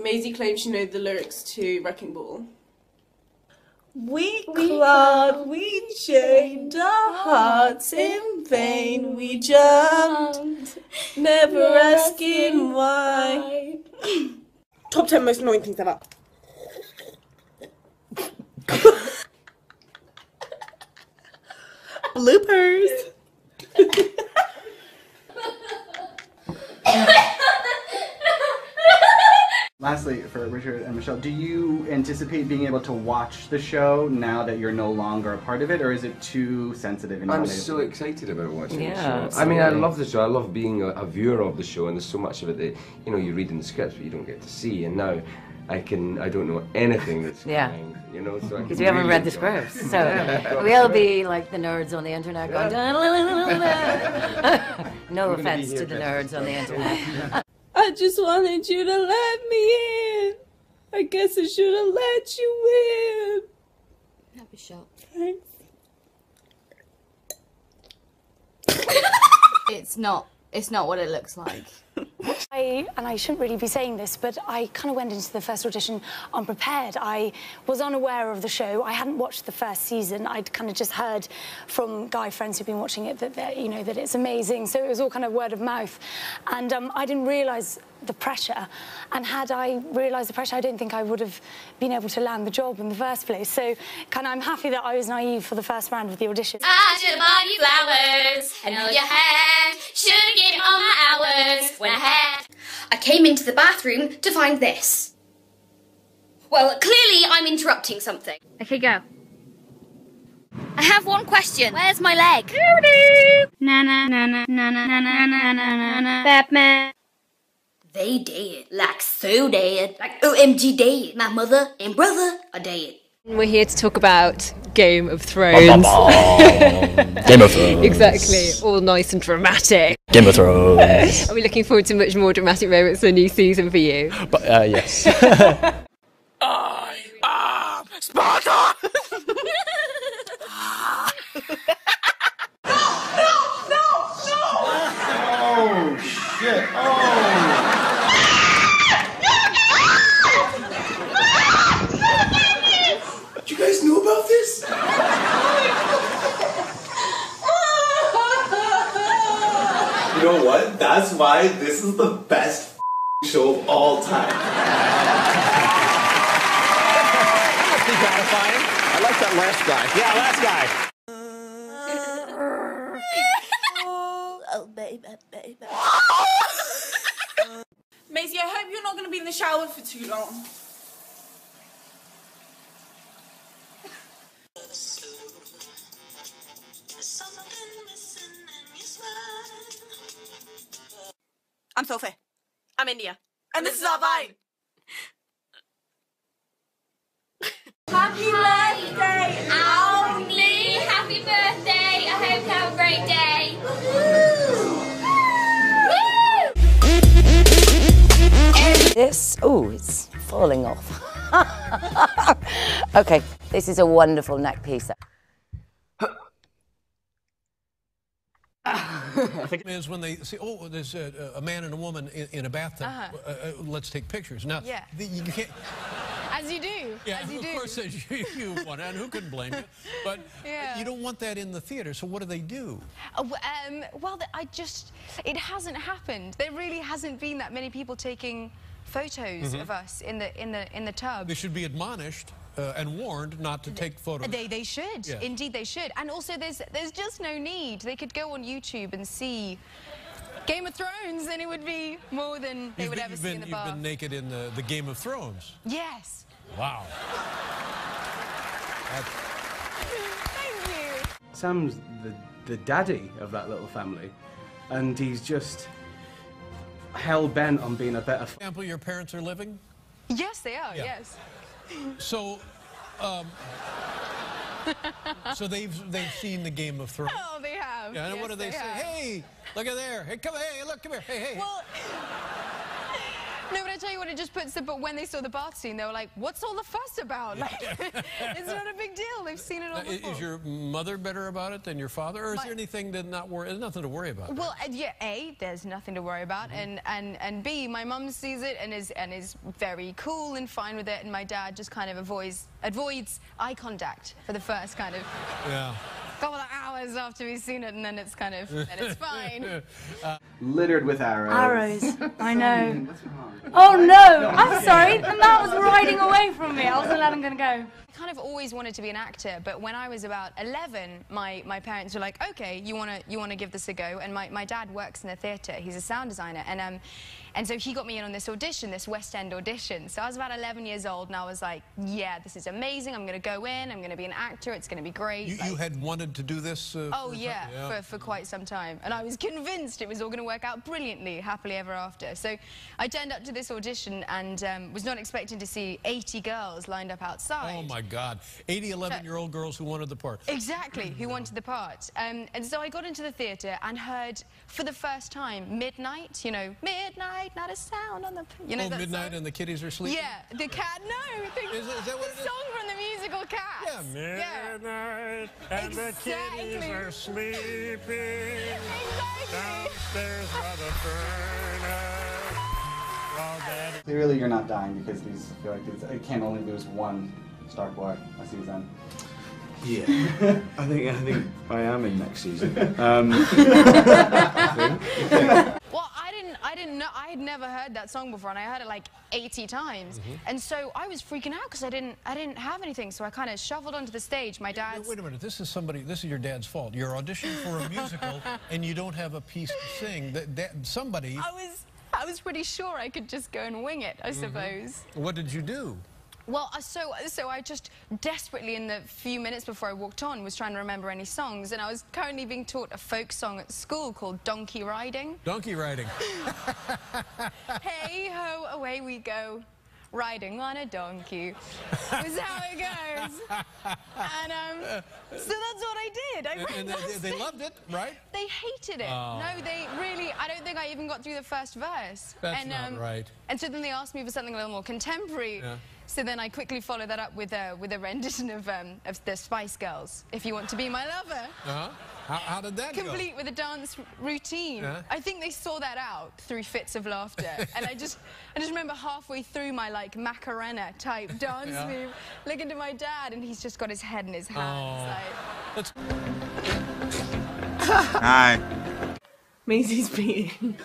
Maisie claims she knows the lyrics to Wrecking Ball. We clawed, we chained our hearts in vain. We jumped, never asking why. Top 10 most annoying things ever. Bloopers. Lastly, for Richard and Michelle, do you anticipate being able to watch the show now that you're no longer a part of it, or is it too sensitive? I'm so excited about watching the show. Absolutely. I mean, I love the show. I love being a viewer of the show, and there's so much of it that, you know, you read in the scripts, but you don't get to see. And now, I don't know anything that's coming, you know, so because we haven't read the scripts, so we'll be like the nerds on the internet going, no offense to the nerds on the internet. I just wanted you to let me in. I guess I should have let you in. Have a shot. Thanks. It's not what it looks like. And I shouldn't really be saying this, but I kind of went into the first audition unprepared. I was unaware of the show. I hadn't watched the first season. I'd kind of just heard from guy friends who'd been watching it that, you know, that it's amazing. So it was all kind of word of mouth. And I didn't realise the pressure. And had I realised the pressure, I don't think I would have been able to land the job in the first place. So kind of I'm happy that I was naive for the first round of the audition. I should have bought you flowers and held your hand. Should have given all my hours when I had. I came into the bathroom to find this. Well, clearly I'm interrupting something. Okay, go. I have one question. Where's my leg? Na na na na na na na na na na na. Batman. They dead, like so dead, like OMG dead. My mother and brother are dead. We're here to talk about Game of Thrones. Game of Thrones. Exactly, all nice and dramatic. Game of Thrones. Are we looking forward to much more dramatic moments in the new season for you? But yes. I am Sparta! Oh, shit. Oh. You guys knew about this? You know what? That's why this is the best show of all time. That must be gratifying. I like that last guy. Yeah, last guy. Oh, baby. Maisie, I hope you're not going to be in the shower for too long. I'm Sophie. I'm India. And this is our Vine. Happy birthday, Owly! Happy birthday! I hope you have a great day. This, oh, it's falling off. Okay, this is a wonderful neck piece. I think is when they say, oh, there's a man and a woman in a bathtub. Let's take pictures. Now, you can't. As you do. Yeah, as you of do. course, as you want, and who couldn't blame you? But you don't want that in the theater. So what do? Well, it hasn't happened. There really hasn't been that many people taking photos of us in the tub. They should be admonished and warned not to take photos. They should. Yeah. Indeed, they should. And also, there's just no need. They could go on YouTube and see Game of Thrones, and it would be more than they would ever see in the bath. You've been naked in the Game of Thrones. Yes. Wow. Thank you. Sam's the daddy of that little family, and he's just hell-bent on being a better... For example, your parents are living? Yes, they are, yes. So, so they've seen the Game of Thrones. Oh, they have. Yeah, and yes, what do they say? Have. Hey, look at there. Hey, come here. Hey, look, come here. Hey, hey. Well, no, but to tell you what it just puts them, but when they saw the bath scene, they were like, what's all the fuss about? Like, it's not a big deal. They've seen it all before. Is your mother better about it than your father, or is there anything to not worry? There's nothing to worry about. Well, yeah, A, there's nothing to worry about, and B, my mum sees it and is very cool and fine with it, and my dad just kind of avoids eye contact for the first kind of couple of hours after we've seen it, and then it's kind of, and it's fine. Littered with arrows. Arrows, I know. Oh no, I'm sorry, the man was riding away from me. I wasn't letting him go. I kind of always wanted to be an actor, but when I was about 11, my parents were like, okay, you wanna give this a go, and my dad works in the theatre. He's a sound designer, and so he got me in on this audition, this West End audition. So I was about 11 years old, and I was like, yeah, this is amazing. I'm gonna go in, I'm gonna be an actor, it's gonna be great. You had wanted to do this? Oh yeah, for quite some time, and I was convinced it was all gonna work out brilliantly, happily ever after. So I turned up to this audition and was not expecting to see 80 girls lined up outside. Oh my God, 80 11-year-old girls who wanted the part. Exactly, who wanted the part. And so I got into the theatre and heard for the first time Midnight, you know, midnight, not a sound on the... You know, Midnight song? and the kitties are sleeping? Yeah, the cat, no. Is that what it is? The song from the musical Cats. Yeah, midnight and the kitties are sleeping. Downstairs by the furnace. Clearly you're not dying because these, I feel like it can't only lose one Stark Boy a season. Yeah, I think I am in next season. Well, I didn't know. I had never heard that song before, and I heard it like 80 times. And so I was freaking out because I didn't have anything. So I kind of shuffled onto the stage. My dad's... Wait a minute. This is your dad's fault. You're auditioning for a musical, and you don't have a piece to sing. Somebody... I was pretty sure I could just go and wing it, I suppose. What did you do? Well, so I just desperately, in the few minutes before I walked on, was trying to remember any songs, and I was currently being taught a folk song at school called Donkey Riding. Donkey Riding. Hey ho, away we go, riding on a donkey. Is how it goes. And so that's what I did. And they loved it, right? They hated it. Oh. No, they really. I don't think I even got through the first verse. That's not right. And so then they asked me for something a little more contemporary. Yeah. So then I quickly followed that up with a rendition of the Spice Girls, If You Want to Be My Lover. How did that go? Complete with a dance routine. I think they saw that out through fits of laughter. And I just remember halfway through my like Macarena type dance move, looking to my dad, and he's just got his head in his hands. Like... Hi. Maisie's beating.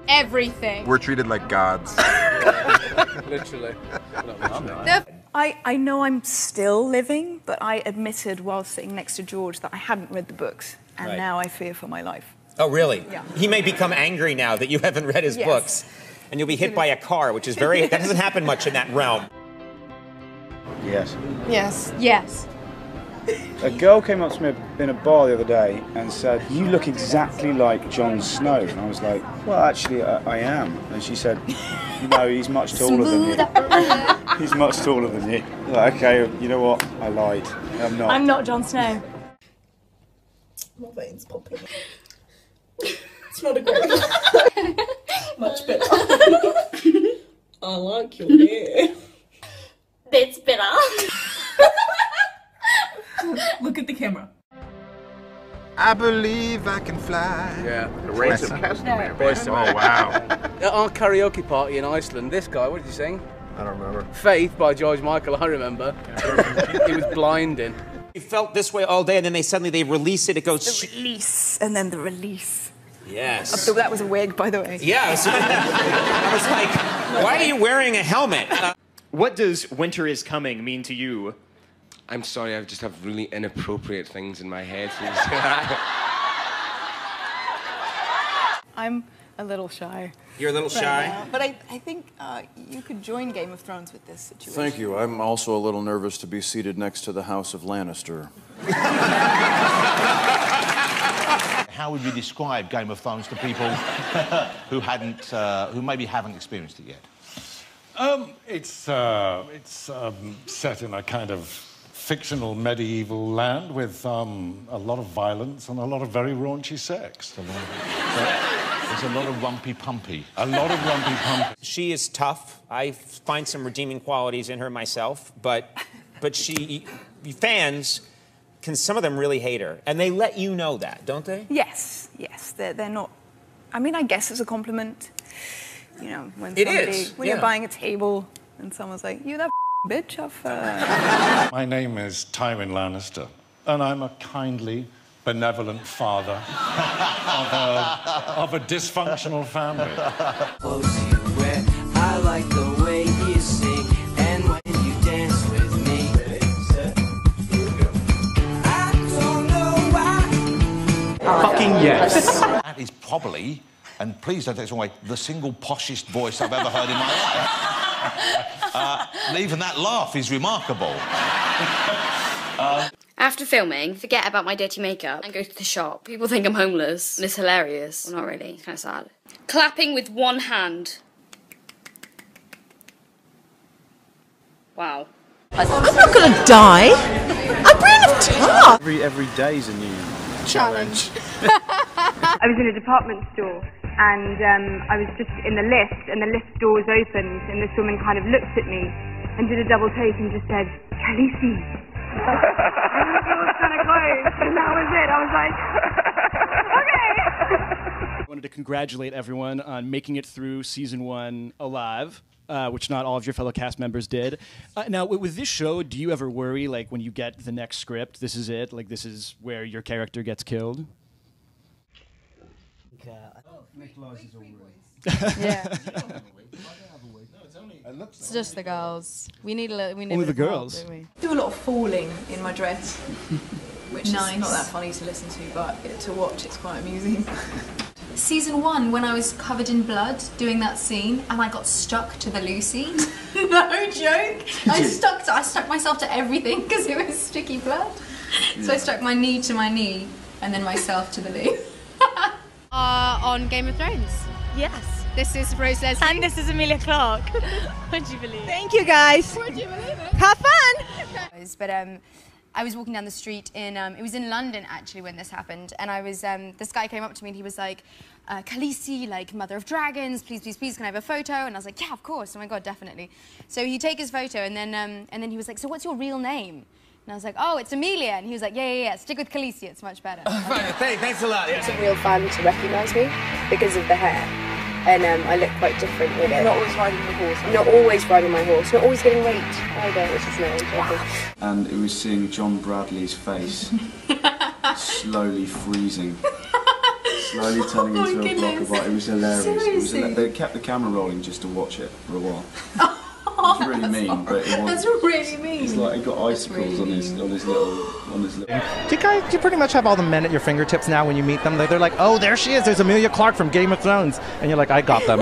Everything. We're treated like gods. Literally. I know I'm still living, but I admitted while sitting next to George that I hadn't read the books, and now I fear for my life. Oh, really? Yeah. He may become angry now that you haven't read his books, and you'll be hit by a car, which is that doesn't happen much in that realm. Yes. Yes. Yes. A girl came up to me in a bar the other day and said, "You look exactly like Jon Snow." And I was like, "Well, actually, I am." And she said, "No, he's much taller than you. He's much taller than you." Like, okay, you know what? I lied. I'm not. I'm not Jon Snow. My veins popping. It's not a great. Much better. I like your hair. That's better. Look at the camera. I believe I can fly. Yeah, the Race of Castamere. Oh, wow. At our karaoke party in Iceland, this guy, what did you sing? I don't remember. Faith by George Michael, I remember. He was blinding. You felt this way all day, and then suddenly they release it. It goes... The release, and then the release. Yes. That was a wig, by the way. Yeah. I was like, why are you wearing a helmet? What does Winter is Coming mean to you? I'm sorry, I just have really inappropriate things in my head. I'm a little shy. You're a little shy? Now. But I think you could join Game of Thrones with this situation. Thank you. I'm also a little nervous to be seated next to the House of Lannister. How would you describe Game of Thrones to people who maybe haven't experienced it yet? It's set in a kind of fictional medieval land with a lot of violence and a lot of very raunchy sex. There's a lot of rumpy-pumpy. A lot of rumpy-pumpy. She is tough. I find some redeeming qualities in her myself, but fans some of them really hate her, and they let you know that, don't they? Yes, yes. They're not. I mean, I guess it's a compliment. You know, when you're buying a table and someone's like, "You that bitch off." My name is Tywin Lannister, and I'm a kindly, benevolent father of a dysfunctional family. I like the way you sing and when you dance with me. I don't know why. Fucking yes. That is probably, and please don't take this away, the single poshest voice I've ever heard in my life. Even that laugh is remarkable. After filming, forget about my dirty makeup and go to the shop. People think I'm homeless, and it's hilarious. Well, not really, it's kind of sad. Clapping with one hand. Wow. I'm not gonna die. I'm brave enough tough. Every day's a new challenge. I was in a department store and I was just in the lift and the lift doors opened and this woman kind of looked at me and did a double take and just said, Khaleesi. And the door was kind of closed and that was it. I was like, okay. I wanted to congratulate everyone on making it through season 1 alive. Which not all of your fellow cast members did. Now, with this show, do you ever worry, like, when you get the next script, this is it? Like, this is where your character gets killed? Yeah. It's just the girls. We need a little. We need Only the girls. Help, don't we? Do a lot of falling in my dress, which is not that funny to listen to, but to watch it's quite amusing. Season 1, when I was covered in blood doing that scene and I got stuck to the Lucy. No joke. I stuck myself to everything because it was sticky blood. So I stuck my knee to my knee and then myself to the Lou. On Game of Thrones. Yes. This is Rose Leslie. And this is Emilia Clarke. Would you believe it? Thank you, guys. Would you believe it? Have fun. But I was walking down the street in, it was in London actually when this happened, and I was, this guy came up to me and he was like, Khaleesi, like Mother of Dragons, please, please, please, can I have a photo? And I was like, yeah, of course, oh my God, definitely. So he'd take his photo and then he was like, so what's your real name? And I was like, oh, it's Emilia. And he was like, yeah, stick with Khaleesi, it's much better. Thanks a lot. It's a real fan to recognise me because of the hair. And I look quite different with it. Not always riding the horse. Not always riding my horse. Not always getting raped either, which is not interesting. And it was seeing John Bradley's face slowly freezing, slowly turning into a block of art. It was hilarious. They kept the camera rolling just to watch it for a while. It was really mean, but it was. That's really mean. It's like he got icicles on his little. Do you pretty much have all the men at your fingertips now when you meet them? They're like, oh, there she is. There's Emilia Clarke from Game of Thrones, and you're like, I got them.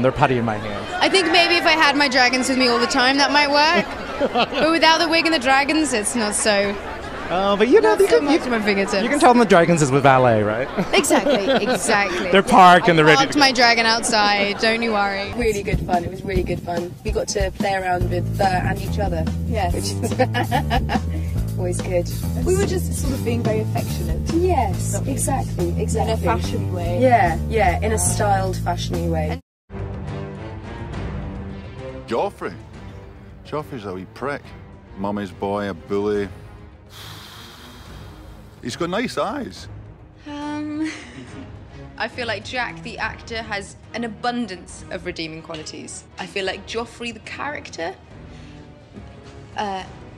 They're putty in my hand. I think maybe if I had my dragons with me all the time, that might work. But without the wig and the dragons, it's not so. Oh, but you know, you can tell them the dragons is with valet, right? Exactly. They're parked and they're ready to go. My dragon outside, don't you worry. Really good fun. It was really good fun. We got to play around with and each other. Yes. Which is always good. We were just sort of being very affectionate. Yes, exactly. In a fashiony way. Yeah, in a styled, fashiony way. Joffrey's a wee prick. Mummy's boy, a bully. He's got nice eyes. I feel like Jack, the actor, has an abundance of redeeming qualities. I feel like Joffrey, the character,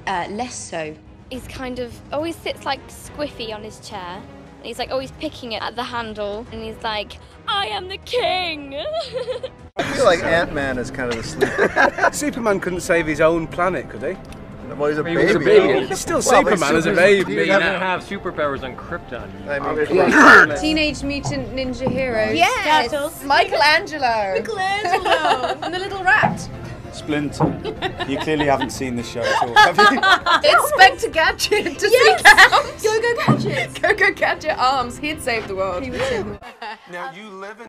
less so. He's kind of always sits like squiffy on his chair. And he's like always picking it at the handle. And he's like, I am the king. I feel like Ant-Man is kind of the sleeper. Superman couldn't save his own planet, could he? Well, he's a baby. He's still Superman as a baby. He doesn't have superpowers on Krypton. I mean, Teenage Mutant Ninja Heroes. Yes! Michelangelo! And the little rat. Splinter. You clearly haven't seen the show at all, have you? Inspector Gadget! Does he count? Go-Go Gadget! Go-Go Gadget arms. He'd save the world. Now, you live in